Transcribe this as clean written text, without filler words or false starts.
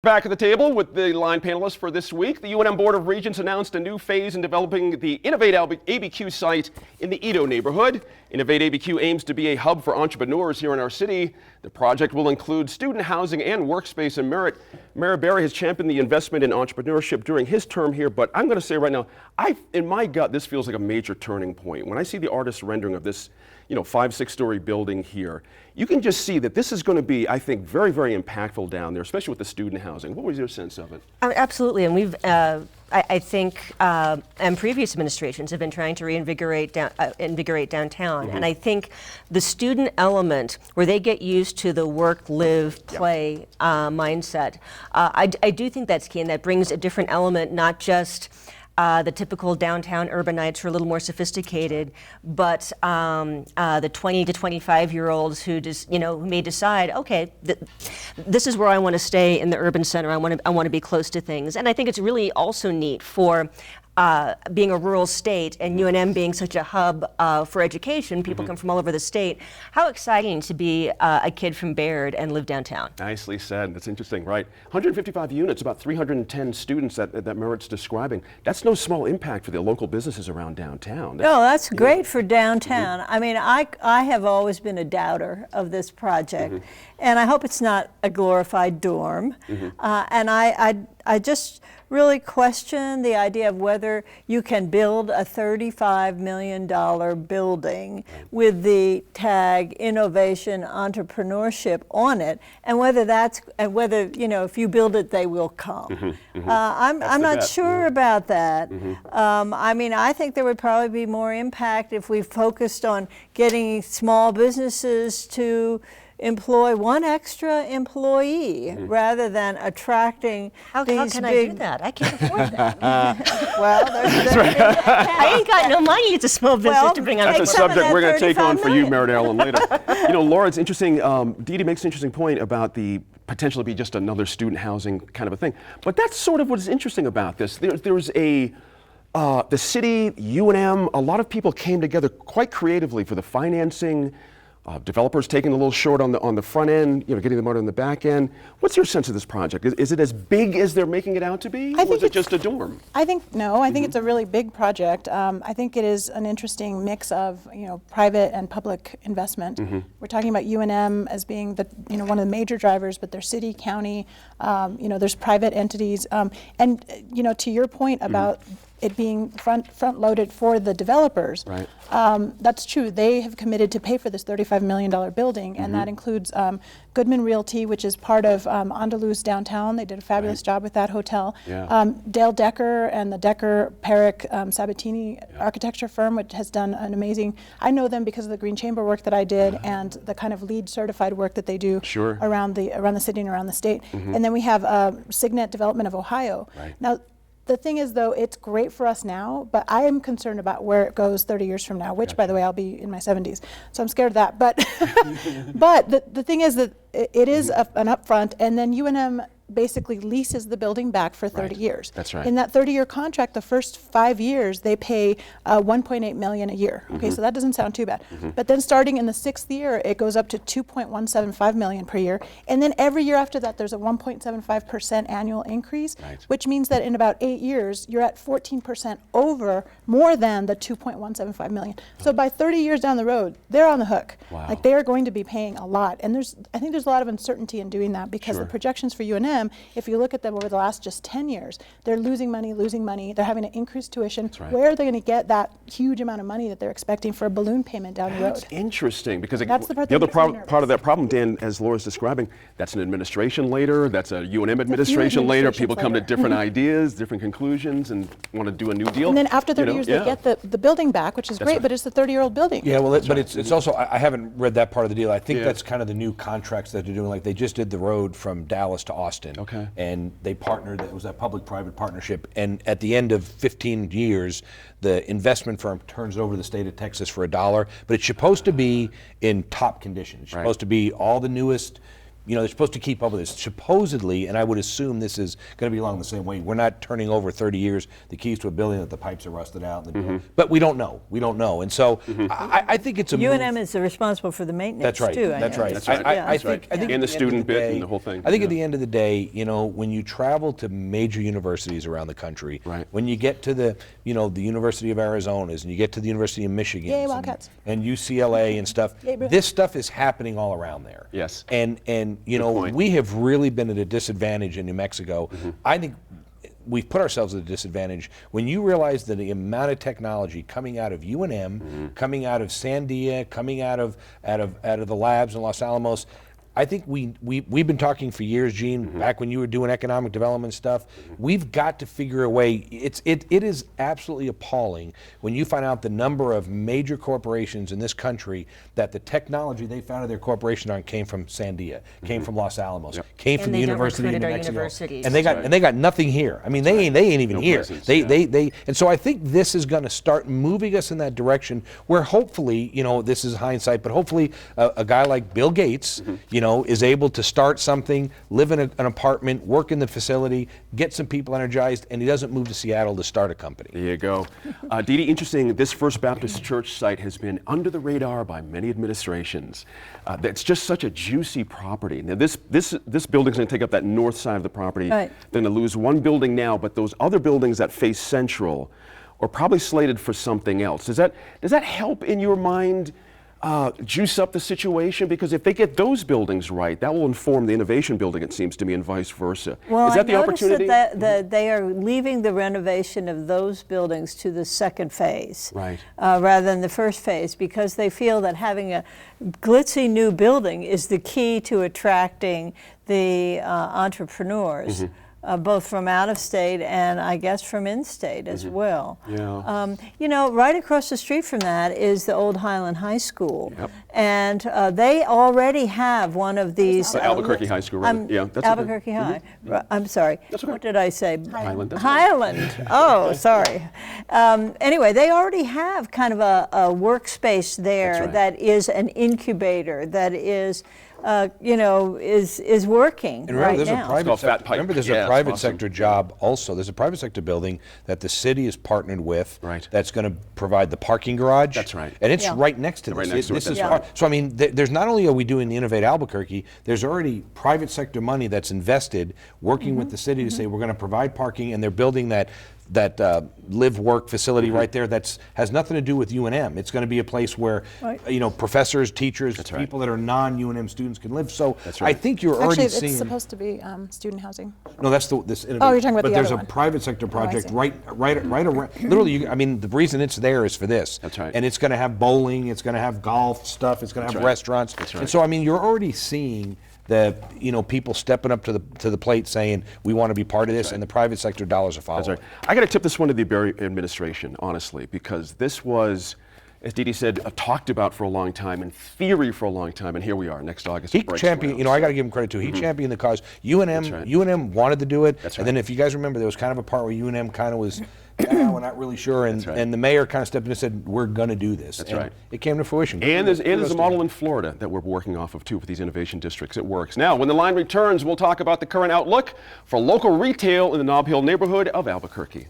Back at the table with the line panelists for this week. The UNM Board of Regents announced a new phase in developing the Innovate ABQ site in the Edo neighborhood. Innovate ABQ aims to be a hub for entrepreneurs here in our city. The project will include student housing and workspace, and Mayor Barry has championed the investment in entrepreneurship during his term here, but I'm going to say right now, in my gut, this feels like a major turning point. When I see the artist's rendering of this 5-6-story building here, you can just see that this is going to be, I think, very, very impactful down there, especially with the student housing. What was your sense of it? Absolutely, and we've, I think, and previous administrations have been trying to reinvigorate downtown, and I think the student element, where they get used to the work, live, play mindset, I do think that's key, and that brings a different element, not just the typical downtown urbanites who are a little more sophisticated, but the 20 to 25-year-olds who just, who may decide, okay, this is where I want to stay in the urban center. I want to be close to things, and I think it's really also neat for being a rural state and UNM being such a hub for education. People come from all over the state. How exciting to be a kid from Baird and live downtown. Nicely said. That's interesting, right? 155 units, about 310 students that Merritt's describing. That's no small impact for the local businesses around downtown. No, that's great for downtown. I mean, I have always been a doubter of this project, and I hope it's not a glorified dorm. And I just really question the idea of whether you can build a $35 million building with the tag innovation entrepreneurship on it, and whether if you build it, they will come. I'm not sure about that. I mean, I think there would probably be more impact if we focused on getting small businesses to employ one extra employee rather than attracting How these can big... I do that? I can't afford that. Well, I ain't got no money. It's a small business to bring on. That's a subject we're going to take on for you, $35 Merritt Allen, later. Laura, it's interesting. Dee Dee makes an interesting point about the potential to be just another student housing kind of a thing. But that's sort of what is interesting about this. There's the city, UNM, a lot of people came together quite creatively for the financing. Developers taking a little short on the front end, getting them out on the back end. What's your sense of this project? Is it as big as they're making it out to be, or is it just a dorm? I think it's a really big project. I think it is an interesting mix of private and public investment. We're talking about UNM as being one of the major drivers, but there's city, county, there's private entities, and to your point about it being front loaded for the developers. Right. That's true. They have committed to pay for this $35 million building, and that includes Goodman Realty, which is part of Andalus Downtown. They did a fabulous job with that hotel. Yeah. Dale Decker and the Decker Perrick Sabatini architecture firm, which has done an amazing, I know them because of the Green Chamber work that I did and the kind of LEED certified work that they do around the city and around the state. And then we have Signet Development of Ohio. Right. Now, the thing is, though, it's great for us now, but I am concerned about where it goes 30 years from now, which, by the way, I'll be in my 70s, so I'm scared of that. But, but the thing is that it is an upfront, and then UNM basically leases the building back for 30 years. That's right. In that 30-year contract, the first 5 years, they pay $1.8 million a year. Okay, so that doesn't sound too bad. But then starting in the 6th year, it goes up to $2.175 million per year. And then every year after that, there's a 1.75% annual increase, which means that in about 8 years, you're at 14% over more than the $2.175 million. So by 30 years down the road, they're on the hook. Wow. Like, they are going to be paying a lot. And I think there's a lot of uncertainty in doing that because the projections for UNM, if you look at them over the last just 10 years, they're losing money. They're having to increase tuition. Where are they going to get that huge amount of money that they're expecting for a balloon payment down the road? That's interesting, because That's the other part nervous. of that problem, Dan, as Laura's describing, that's an administration later, that's a UNM administration later. People come to different ideas, different conclusions, and want to do a new deal. And then after 30 years, they get the building back, which is great, but it's the 30-year-old building. Yeah, well, but it's also, I haven't read that part of the deal. I think that's kind of the new contracts that they're doing. Like, they just did the road from Dallas to Austin. Okay. And they partnered, it was that public-private partnership, and at the end of 15 years, the investment firm turns it over to the state of Texas for $1, but it's supposed to be in top condition. It's supposed to be all the newest they're supposed to keep up with this. Supposedly, and I would assume this is going to be along the same way, we're not turning over 30 years the keys to a building that the pipes are rusted out. But we don't know. We don't know. And so I think it's a move. UNM is responsible for the maintenance That's right. too. That's right. That's right. I That's think, right. I think And at the end of student bit day- and the whole thing. I think at the end of the day, when you travel to major universities around the country, Right. when you get to the University of Arizona's and you get to the University of Michigan Yay, Wildcats. and UCLA and stuff, Yay, Bruins. this stuff is happening all around there. Yes. And point. we have really been at a disadvantage in New Mexico. I think we've put ourselves at a disadvantage when you realize that the amount of technology coming out of UNM, coming out of Sandia, coming out of the labs in Los Alamos. I think we've been talking for years, Gene, back when you were doing economic development stuff. We've got to figure a way. It is absolutely appalling when you find out the number of major corporations in this country that the technology they founded their corporation on came from Sandia, came from Los Alamos, came from And the they don't University of recruit New at our Mexico, universities. and they got nothing here. I mean, they ain't even No here. presence, And so I think this is going to start moving us in that direction where hopefully, this is hindsight, but hopefully a guy like Bill Gates, is able to start something, live in an apartment, work in the facility, get some people energized, and he doesn't move to Seattle to start a company. There you go. Dee Dee, interesting, this First Baptist Church site has been under the radar by many administrations. It's just such a juicy property. Now this building's going to take up that north side of the property. Right. They're going to lose one building now, but those other buildings that face Central are probably slated for something else. Does that help in your mind juice up the situation? Because if they get those buildings right, that will inform the innovation building, it seems to me, and vice versa. Well, Is that the I noticed opportunity? that they are leaving the renovation of those buildings to the second phase, Right. rather than the first phase, because they feel that having a glitzy new building is the key to attracting the entrepreneurs. Both from out of state and I guess from in state as well. Yeah. Right across the street from that is the old Highland High School. Yep. And they already have one of these. Albuquerque High School, rather. Yeah, that's okay. Albuquerque High. I'm sorry. That's okay. What did I say? Highland, that's Highland. Oh, sorry. Anyway, they already have kind of a workspace there That's right. that is an incubator that is. Is working And remember, right there's now. a private called Fat sector, Pipe. remember, there's Yeah, a it's private awesome. sector job also. There's a private sector building that the city is partnered with. Right. That's going to provide the parking garage. That's right. And it's Yeah. right next to this. Right next to it, This is that's part- right. So I mean, there's not only are we doing the Innovate Albuquerque, there's already private sector money that's invested, working with the city to say we're going to provide parking, and they're building that live work facility right there has nothing to do with UNM. It's going to be a place where Right. professors, teachers, right. people that are non-UNM students can live. So That's right. I think you're already Actually, seeing. it's supposed to be student housing. No, that's this. Innovate. Oh, you're talking about but the there's other a one. private sector project see. right around. Literally, I mean, the reason it's there is for this. That's right. And it's going to have bowling. It's going to have golf stuff. It's going to have right. restaurants. That's right. And so, I mean, you're already seeing the people stepping up to the plate saying we want to be part of this, and the private sector dollars are following. That's right. I got to tip this one to the Berry administration, honestly, because this was, as Dee Dee said, talked about for a long time, in theory for a long time, and here we are next August. He it breaks championed, ground. I got to give him credit too. He championed the cause. UNM, right. UNM wanted to do it, That's and right. then if you guys remember, there was kind of a part where UNM kind of was, we're not really sure, and, right. and the mayor kind of stepped in and said, we're going to do this. That's And right. It came to fruition. And there's Kudos a to model him. in Florida that we're working off of too for these innovation districts. It works. Now, when the line returns, we'll talk about the current outlook for local retail in the Nob Hill neighborhood of Albuquerque.